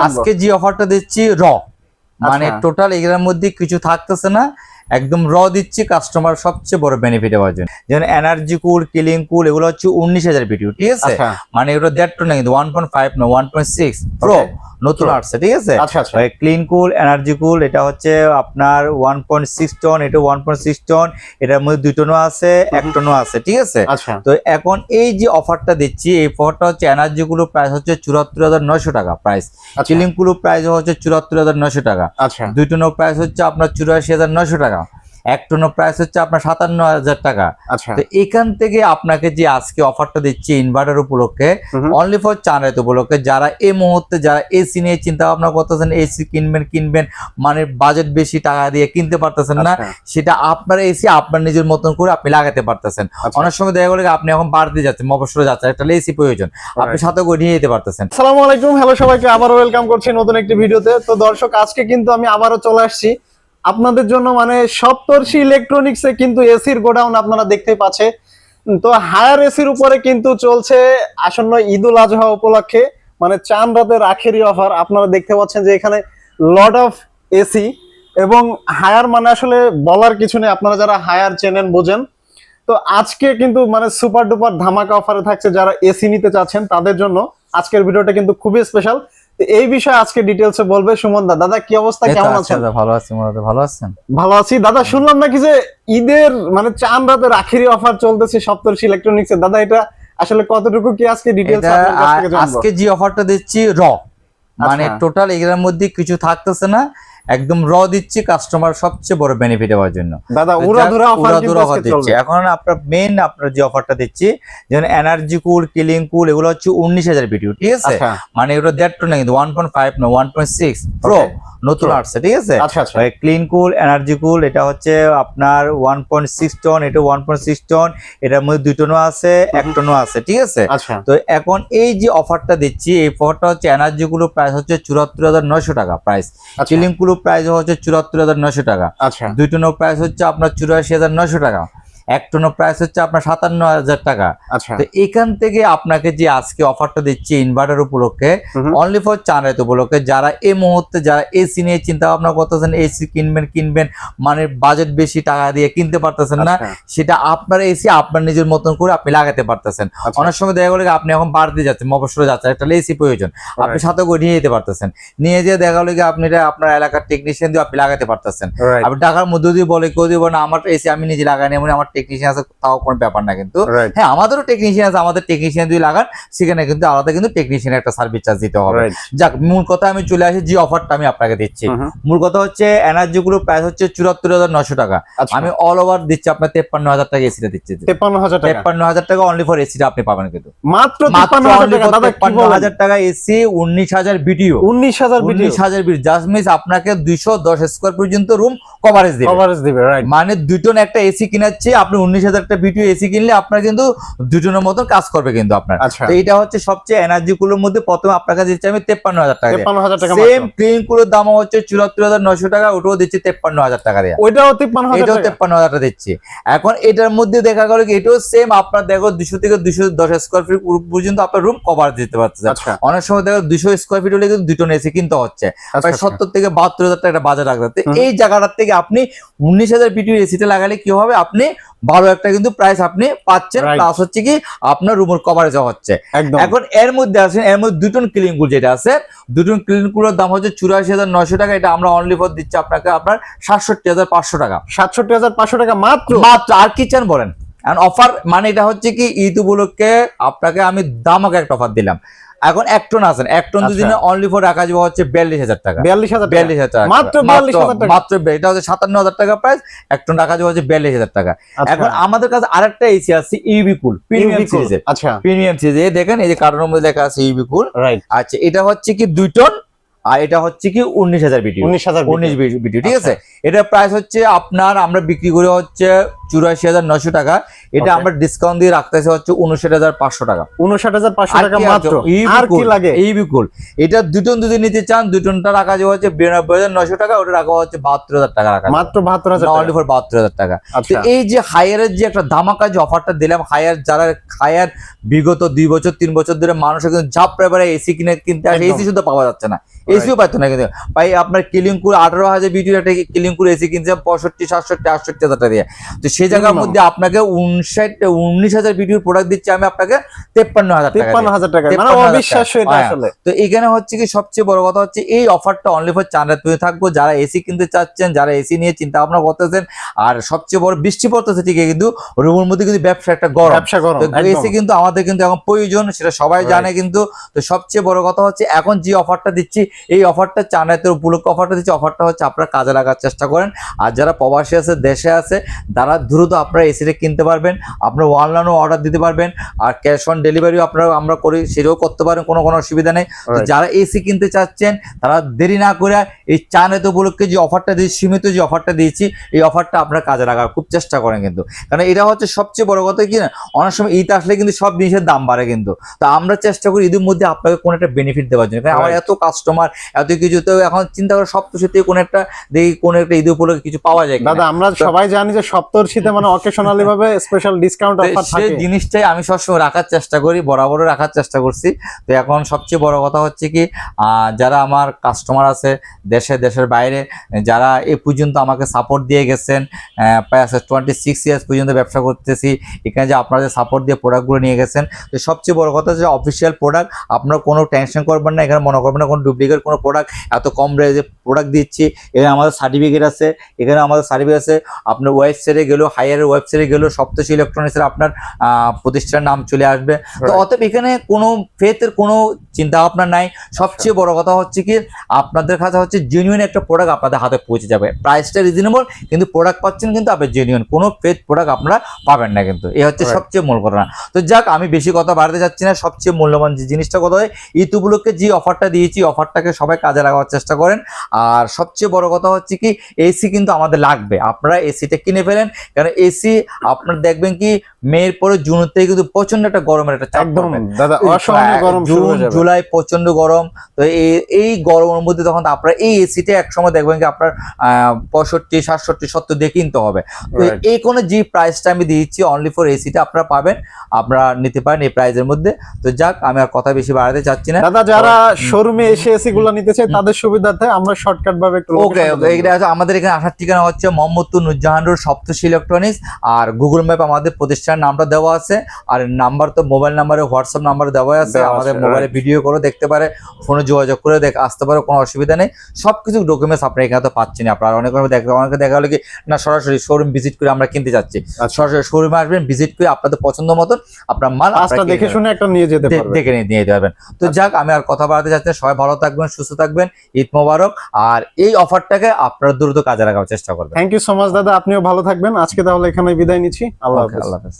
আজকে যে অফারটা দিচ্ছি র মানে টোটাল এগুলোর মধ্যে কিছু থাকতেছে না, একদম র দিচ্ছি কাস্টমার সবচেয়ে বড় বেনিফিট হওয়ার জন্য। যেমন এনার্জি কুল, কিলিং কুল এগুলো হচ্ছে 19,000 বিটিউ, ঠিক আছে? মানে এগুলো 1.5 না, কিন্তু 1.5 না 1.6 প্রো নতুন আসছে, ঠিক আছে? ক্লিন কুল, এনার্জি কুল এটা হচ্ছে আপনার 1.6 টন, এটা 1.6 টন, এটার মধ্যে 2 টনও আছে, 1 টনও আছে, ঠিক আছে? তো এখন এই যে অফারটা দিচ্ছি, এই অফারটা হচ্ছে এনার্জি কুলো প্রাইস হচ্ছে 74,900 টাকা প্রাইস, কিলিং কুলো প্রাইস হচ্ছে 74,900 টাকা, 2 টনের প্রাইস হচ্ছে আপনার 84,900 টাকা, 1 টনের প্রাইস হচ্ছে আপনার 57,000 টাকা। তো এখান থেকে আপনাকে যে আজকে অফারটা দিচ্ছি ইনভার্টার উপলক্ষে, অনলি ফর চাঁদাইত উপলক্ষে, যারা এই মুহূর্তে যারা এসি নিয়ে চিন্তা ভাবনা করতেছেন, এসি কিনবেন মানে বাজেট বেশি টাকা দিয়ে কিনতে পারতেছেন না, সেটা আপনার এসি আপনার নিজের মতন করে আপনি লাগাতে পারতেছেন। অনেক সময় দেখা গেল আপনি এখন বাড়তে যাচ্ছেন, মফস্বলে যাচ্ছেন, একটা এসি প্রয়োজন, আপনি সাথে করে নিয়ে যেতে পারতেছেন। আসসালামু আলাইকুম, হ্যালো সবাইকে, আবারও ওয়েলকাম করছি নতুন একটি ভিডিওতে। তো দর্শক, আজকে কিন্তু আমি আবারও চলে আসছি আপনাদের জন্য, মানে সপ্তর্ষি ইলেকট্রনিক্সে কিন্তু এসির গোডাউন আপনারা দেখতে পাচ্ছেন। তো হায়ার এসির উপরে কিন্তু চলছে আসন্ন ঈদুল আজহা উপলক্ষে মানে চাঁদ রাতের আখেরি অফার। আপনারা দেখতে পাচ্ছেন যে এখানে লট অফ এসি এবং হায়ার, মানে আসলে বলার কিছু নেই, আপনারা যারা হায়ার চেনেন বোঝেন। তো আজকে কিন্তু মানে সুপার ডুপার ধামাকা অফারে থাকছে, যারা এসি নিতে চাচ্ছেন তাদের জন্য আজকের ভিডিওটা কিন্তু খুবই স্পেশাল। এই বিষয়ে আজকে ডিটেইলসে বলবে সুমন দা। দাদা কি অবস্থা, কেমন আছেন? ভালো আছি, ভালো আছেন? ভালো আছি দাদা। শুনলাম নাকি যে ঈদের মানে চাঁদ রাতের আখেরি অফার চলতেছে সপ্তর্ষি ইলেকট্রনিক্সে। দাদা এটা আসলে কতটুকু কি আজকে ডিটেইলস আপনার কাছ থেকে জানবো? আজকে যে অফারটা দিচ্ছি র মানে টোটাল এগুলোর মধ্যে কিছু থাকতেছে না, একদম র দিচ্ছি কাস্টমার সবচেয়ে বড় বেনিফিট হওয়ার জন্য। দাদা উড়াধুরা অফার দিচ্ছি। এখন আপনার যে অফারটা দিচ্ছি, যেমন এনার্জি কুল, কিলিং কুল এগুলো হচ্ছে 19,000 বিটিউ, ঠিক আছে? মানে এগুলো 1.5 টন না, কিন্তু 1.5 না 1.6 প্রো নতুন আসছে, ঠিক আছে? ক্লিন কুল, এনার্জি কুল এটা হচ্ছে আপনার 1.6 টন, এটা 1.6 টন, এটার মধ্যে 2 টনও আছে, 1 টনও আছে, ঠিক আছে? তো এখন এই যে অফারটা দিচ্ছি, এই অফারটা হচ্ছে এনার্জি গুলো প্রাইস হচ্ছে 74,900 টাকা প্রাইস, কিলিং কুল প্রাইস হচ্ছে 74,900 টাকা, 2 টনের প্রাইস হচ্ছে আপনার 84,900 টাকা, 1 টনের প্রাইস হচ্ছে আপনার 57,000 টাকা। তো এখান থেকে আপনাকে যে আজকে অফারটা দিচ্ছি ইনভার্টার উপলক্ষে, অনলি ফর চাঁদাইত উপলক্ষে, যারা এই মুহূর্তে যারা এসি নিয়ে চিন্তা ভাবনা করতেছেন, এসি কিনবেন মানে বাজেট বেশি টাকা দিয়ে কিনতে পারতেছেন না, সেটা আপনার এসি আপনার নিজের মতন করে আপনি লাগাতে পারতেছেন। অনেক সময় দেখা গেল আপনি এখন বাড়তে যাচ্ছেন, মফস্বলে যাচ্ছেন, একটা এসি প্রয়োজন, আপনি সাথে করে নিয়ে যেতে পারতেছেন, নিয়ে যেয়ে দেখা গেল আপনি আপনার এলাকার টেকনিশিয়ান দিয়ে আপনি লাগাতে পারতেছেন। আপনি টাকার মধ্যে দিয়ে বলে কেউ দিব না আমার এসি আমি নিজে লাগাই, এমন আমার টেকনিশিয়ান আছে, তাও কোনো ব্যাপার না। কিন্তু হ্যাঁ, আমাদেরও টেকনিশিয়ান আছে, আমাদের টেকনিশিয়ান দিয়ে লাগান, সেখানে কিন্তু আলাদা কিন্তু টেকনিশিয়ানের একটা সার্ভিস চার্জ দিতে হবে। যাক, মূল কথা আমি চলে আসি যে অফারটা আমি আপনাকে দিচ্ছি। মূল কথা হচ্ছে এনার্জি গুলো প্রাইস হচ্ছে 74,900 টাকা, আমি অল ওভার দিচ্ছি আপনার 53,000 টাকা এসিটা দিচ্ছি। 53,000 টাকা অনলি ফর এসিটা আপনি পাবেন, কিন্তু মাত্র 53,000 টাকা AC, 19,000 BTU, 19,000 BTU just miss আপনাকে 210 স্কয়ার পর্যন্ত রুম কভারেজ দিবে। মানে 2 টন একটা এসি কিনাচ্ছে আপনি, 19,000 একটা বিটিউ এসি কিনলে আপনার কিন্তু 2 টনের মতো কাজ করবে কিন্তু আপনার। তো এটা হচ্ছে সবচেয়ে এনার্জি কুলোর মধ্যে প্রথমে আপনাকে দিচ্ছি আমি 53,000 টাকা। সেম ক্লিন কুলোর দাম হচ্ছে 74,900 টাকা, ওটাও দিচ্ছি 53,000 টাকা দিয়ে, ওইটাও 53,000 টাকা দিচ্ছি। এখন এটার মধ্যে দেখা গেল কি এটাও সেম আপনার দেখো 200 থেকে 210 স্কয়ার ফিট পর্যন্ত আপনার রুম কভার দিতে পারতেছে। অনেক সময় দেখো 200 স্কয়ার ফিট হলে কিন্তু 2 টন এসি কিনতে হচ্ছে, প্রায় 70 থেকে 72,000 টাকা বাজার রাখতে। এই জায়গাটার থেকে আপনি 19,000 বিটিউ এসিটা লাগালে কি হবে, আপনি ভালো একটা কিন্তু প্রাইস আপনি পাচ্ছেন, প্লাস হচ্ছে কি আপনার রুমের কভারেজ হচ্ছে। এখন এর মধ্যে আছেন, এর মধ্যে 2 টন ক্লিন কুল যেটা আছে, 2 টন ক্লিন কুলের দাম হচ্ছে 84,900 টাকা, এটা আমরা অনলি ফর দিচ্ছি আপনাকে আপনার 67,500 টাকা। 67,500 টাকা মাত্র। আর কি চান বলেন? অফার মানে এটা হচ্ছে কি ঈদ উপলক্ষে আপনাকে আমি দামাকে একটা অফার দিলাম। এখন 1 টন আছেন, 1 টন দুদিনে অনলি ফর রাখা যাবে হচ্ছে 42,000 টাকা, 42,000 টাকা মাত্র, এটা হচ্ছে 57,000 টাকা প্রাইস, 1 টন রাখা যাবে হচ্ছে 42,000 টাকা। এখন আমাদের কাছে আরেকটা এসি আছে ইউবি কুল প্রিমিয়াম সিরিজের। প্রিমিয়াম সিরিজ এই দেখেন, এই যে কার্টনের মধ্যে লেখা আছে ইউবি কুল। আচ্ছা, এটা হচ্ছে কি 2 টন, আর এটা হচ্ছে কি 19,000 বিটিউ, 19 বিটিউ, ঠিক আছে? এটা প্রাইস হচ্ছে আপনার আমরা বিক্রি করে হচ্ছে 84,900 টাকা, এটা আমরা ডিসকাউন্ট দিয়ে রাখতেছি হচ্ছে 59,500 টাকা। 59,500 টাকা মাত্র। আর কি লাগে? এই বিকুল এটা দুটো যদি নিতে চান, দুটোটা রাখা যাবে হচ্ছে 92,900 টাকা, ওটা রাখা হচ্ছে 72,000 টাকা রাখা মাত্র 72,000 অনলি ফর 72,000 টাকা। তো আচ্ছা এই যে হায়ারের যে একটা ধামাকা যে অফারটা দিলাম, হায়ার বিগত 2 বছর 3 বছর ধরে মানুষের কিন্তু ঝাপড়ে পড়ে এসি কিনতে আসে, এসি শুধু পাওয়া যাচ্ছে না, এসিও পাইতো না কিন্তু ভাই। আপনার কিলিংকুর 18,000 বিটির একটা কিলিংকুর এসি কিনছে 65, 67, 68,000 টাকা দিয়ে। তো সেই জায়গার মধ্যে আপনাকে 19,000 বিটির প্রোডাক্ট দিচ্ছি আমি আপনাকে 53,000 টাকা, মানে অবিশ্বাস্য এটা আসলে। তো এখানে হচ্ছে কি সবচেয়ে বড় কথা হচ্ছে এই অফারটা অনলি ফর চাঁদরাতে থাকবো, যারা এসি কিনতে চাচ্ছেন, যারা এসি নিয়ে চিন্তা ভাবনা করতেছেন। আর সবচেয়ে বড় বৃষ্টি পড়তেছে ঠিকই, কিন্তু রুমের মধ্যে কিন্তু ব্যবসা একটা গরম, এসি কিন্তু আমাদের কিন্তু এখন প্রয়োজন, সেটা সবাই জানে কিন্তু। তো সবচেয়ে বড় কথা হচ্ছে এখন যে অফারটা দিচ্ছি, এই অফারটা চাঁদরাতের উপলক্ষে অফারটা দিচ্ছি, অফারটা হচ্ছে আপনারা কাজে লাগার চেষ্টা করেন। আর যারা প্রবাসী আছে, দেশে আছে, তারা দ্রুত আপনারা এসিটা কিনতে পারবেন, আপনারা অনলাইনে অর্ডার দিতে পারবেন, আর ক্যাশ অন ডেলিভারিও আপনারা আমরা করি, সেটাও করতে পারেন, কোনো অসুবিধা নেই। তো যারা এসি কিনতে চাচ্ছেন তারা দেরি না করে এই চাঁদরাত উপলক্ষে যে অফারটা দিয়েছি, সীমিত যে অফারটা দিয়েছি, এই অফারটা আপনারা কাজে লাগার খুব চেষ্টা করেন কিন্তু। কারণ এটা হচ্ছে সবচেয়ে বড় কথা কি না, অনেক সময় ঈদ আসলে কিন্তু সব জিনিসের দাম বাড়ে কিন্তু। তো আমরা চেষ্টা করি ঈদের মধ্যে আপনাকে কোনো একটা বেনিফিট দেওয়ার জন্য, কারণ আমার এত কাস্টমার এত কিছু, তো এখন চিন্তা করে সপ্তশীতে কোনো একটা দেখি কোনো একটা ঈদ উপলক্ষে কিছু পাওয়া যায় দাদা। আমরা সবাই জানি যে সপ্তশীতে মানে অকেশনালি ভাবে স্পেশাল ডিসকাউন্ট অফার থাকে, সেই জিনিসটাই আমি সবসময় রাখার চেষ্টা করি, বরাবর রাখার চেষ্টা করছি। তো এখন সবচেয়ে বড় কথা হচ্ছে কি, যারা আমার কাস্টমার আছে দেশের বাইরে, যারা এ পর্যন্ত আমাকে সাপোর্ট দিয়ে গেছেন, প্রায় 26 ইয়ার্স পর্যন্ত ব্যবসা করতেছি, এখানে যে আপনারা যে সাপোর্ট দিয়ে প্রোডাক্টগুলো নিয়ে গেছেন। তো সবচেয়ে বড় কথা হচ্ছে অফিসিয়াল প্রোডাক্ট, আপনারা কোনো টেনশন করবেন না, এখানে মনে করবেন না কোনো ডুপ্লিকেট কোনো প্রোডাক্ট, এত কম রেঞ্জে প্রোডাক্ট দিচ্ছি। এখানে আমাদের সার্টিফিকেট আছে, আপনার ওয়েবসাইটে গেলেও, হায়ারের ওয়েবসাইটে গেলেও সপ্তশী ইলেকট্রনিক্সের আপনার প্রতিষ্ঠানের নাম চলে আসবে। তো অতএব এখানে কোনো ফেথের কোনো চিন্তা ভাবনা নাই। সবচেয়ে বড় কথা হচ্ছে কি, আপনাদের কাছে হচ্ছে জেনুইন একটা প্রোডাক্ট আপনাদের হাতে পৌঁছে যাবে, প্রাইসটা রিজনেবল, কিন্তু প্রোডাক্ট পাচ্ছেন কিন্তু আপনি জেনুইন, কোনো ফেথ প্রোডাক্ট আপনারা পাবেন না কিন্তু। এই হচ্ছে সবচেয়ে মূল ঘটনা। তো যাক, আমি বেশি কথা বাড়াতে যাচ্ছি না, সবচেয়ে মূল্যবান যে জিনিসটা কথা হয়, ঈদ উপলক্ষে যে অফারটা দিয়েছি, অফারটাকে সবাই কাজে লাগানোর চেষ্টা করেন। আর সবচেয়ে বড় কথা হচ্ছে কি, এসি কিন্তু আমাদের লাগবে, আপনারা এসিটা কিনে ফেলেন। কারণ এসি আপনার দেখবেন কি মের পরে জুন থেকে কিন্তু প্রচন্ড একটা গরমের একটা চাপ পড়বে দাদা, অসহনীয় গরম, জুন জুলাই প্রচন্ড গরম। তো এই গরমের মধ্যে তখন আপনার এই এসিটা একসময় দেখবেন কি আপনার 65, 67, 70 দিয়ে কিনতে হবে। তো এই কোনো যে প্রাইসটা আমি দিয়েছি অনলি ফর এসিটা আপনারা পাবেন, আপনারা নিতে পারেন এই প্রাইসের মধ্যে। তো যাক, আমি আর কথা বেশি বাড়াতে চাচ্ছি না দাদা। যারা শোরুমে এসে এসি গুলো নিতে চায় তাদের সুবিধার্থে আমরা শর্টকাট ভাবে একটু আমাদের এখানে আসার ঠিকানা হচ্ছে মোহাম্মদপুর নুরজাহান রোড, সপ্তশী ইলেকট্রনিক্স। আর গুগল ম্যাপ আমাদের প্রতিষ্ঠানের নামটা দেওয়া আছে, আর নাম্বার তো মোবাইল নাম্বারে, হোয়াটসঅ্যাপ নাম্বার দেওয়া আছে, আমাদের মোবাইলে ভিডিও করে দেখতে পারে, ফোনে যোগাযোগ করে আসতে পারে, কোনো অসুবিধা নেই। সবকিছু ডকুমেন্টস আপনার এখানে তো পাচ্ছেন। আপনার অনেকে দেখা হলো কি না, সরাসরি শোরুম ভিজিট করে আমরা কিনতে যাচ্ছি, সরাসরি শোরুমে আসবেন, ভিজিট করে আপনাদের পছন্দ মতন আপনার মাল দেখে শুনে একটা নিয়ে যেতে পারবেন, দেখে নিয়ে যেতে পারবেন। তো যাক, আমি আর কথা বাড়াতে চাচ্ছি না, সবাই ভালো থাকবেন, সুস্থ থাকবেন, ঈদ মোবারক। আর এই অফারটাকে আপনারা দ্রুত কাজে লাগানোর চেষ্টা করবেন। থ্যাংক ইউ সো মাচ দাদা, আপনিও ভালো থাকবেন। আজকে তাহলে এখানে বিদায় নিচ্ছি। আল্লাহ হাফেজ।